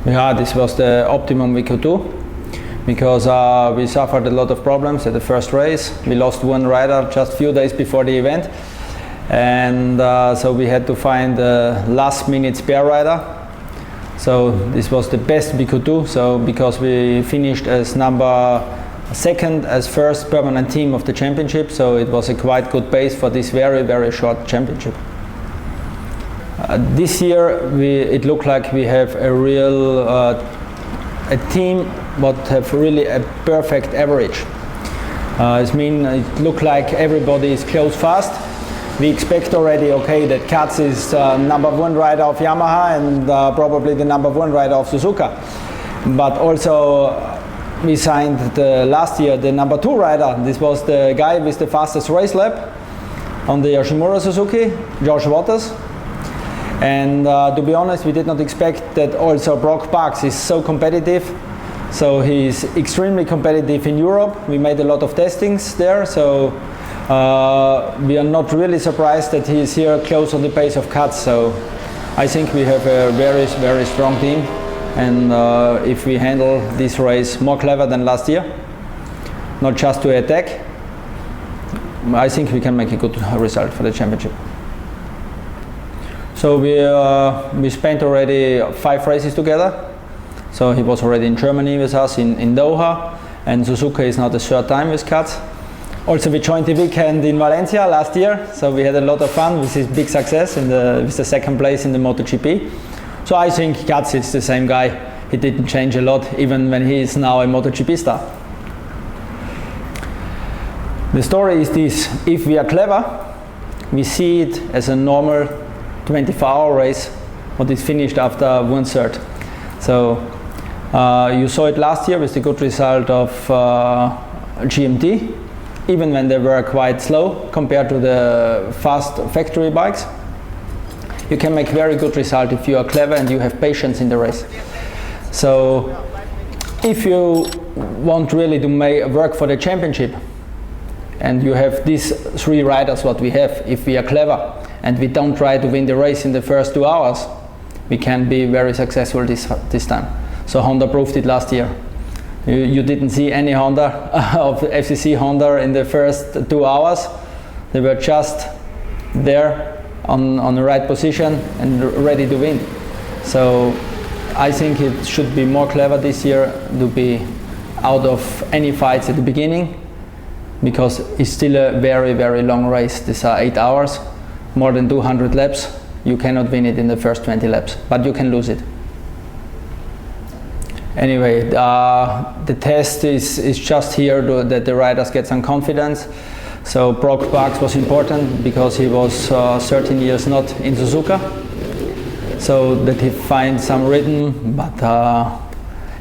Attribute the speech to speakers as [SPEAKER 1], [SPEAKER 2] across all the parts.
[SPEAKER 1] Yeah, this was the optimum we could do, because we suffered a lot of problems at the first race. We lost one rider just a few days before the event, and so we had to find a last minute spare rider. So this was the best we could do, so because we finished as number second as first permanent team of the championship, so it was a quite good base for this very, very short championship. This year it looked like we have a real a team but have really a perfect average. It looked like everybody is close fast. We expect already, okay, that Kainz is number one rider of Yamaha and probably the number one rider of Suzuka. But also we signed last year the number two rider. This was the guy with the fastest race lap on the Yoshimura Suzuki, Josh Waters. And to be honest, we did not expect that also Brock Parks is so competitive. So he's extremely competitive in Europe. We made a lot of testings there, so we are not really surprised that he is here close on the pace of Kainz. So I think we have a very, very strong team, and if we handle this race more clever than last year, not just to attack, I think we can make a good result for the championship. So we spent already 5 races together. So he was already in Germany with us in Doha, and Suzuka is now the 3rd time with Kainz. Also we joined the weekend in Valencia last year, so we had a lot of fun with his big success with the 2nd place in the MotoGP. So I think Kainz is the same guy. He didn't change a lot, even when he is now a MotoGP star. The story is this: if we are clever, we see it as a normal 24-hour race, what is finished after 1/3. So you saw it last year with the good result of GMT, even when they were quite slow compared to the fast factory bikes. You can make very good result if you are clever and you have patience in the race. So if you want really to work for the championship, and you have these 3 riders what we have, if we are clever and we don't try to win the race in the first 2 hours, we can be very successful this time. So Honda proved it last year. You didn't see any Honda of FCC Honda in the first 2 hours. They were just there on the right position and ready to win. So I think it should be more clever this year to be out of any fights at the beginning, because it's still a very, very long race. These are 8 hours, more than 200 laps. You cannot win it in the first 20 laps, but you can lose it. Anyway, the test is just here that the riders get some confidence. So Brock Parks was important because he was 13 years not in Suzuka, so that he finds some rhythm. But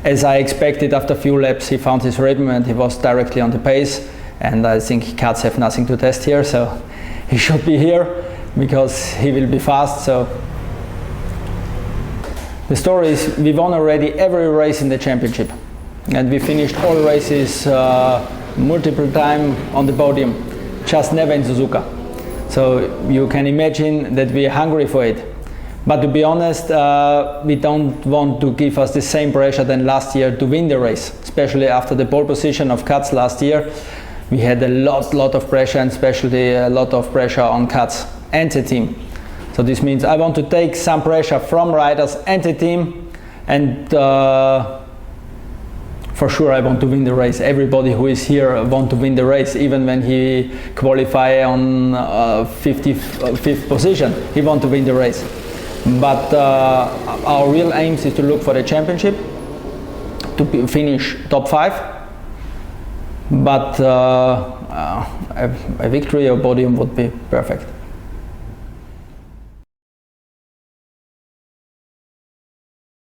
[SPEAKER 1] as I expected, after a few laps he found his rhythm and he was directly on the pace. And I think Kainz have nothing to test here, so he should be here because he will be fast. So the story is we won already every race in the championship, and we finished all races multiple times on the podium, just never in Suzuka. So you can imagine that we are hungry for it. But to be honest, we don't want to give us the same pressure than last year to win the race, especially after the pole position of Kainz last year. We had a lot of pressure, and especially a lot of pressure on Kainz and the team. So this means I want to take some pressure from riders and the team, and for sure I want to win the race. Everybody who is here want to win the race, even when he qualify on 55th position, he want to win the race. But our real aim is to look for the championship, to finish top 5. But a victory or podium would be perfect.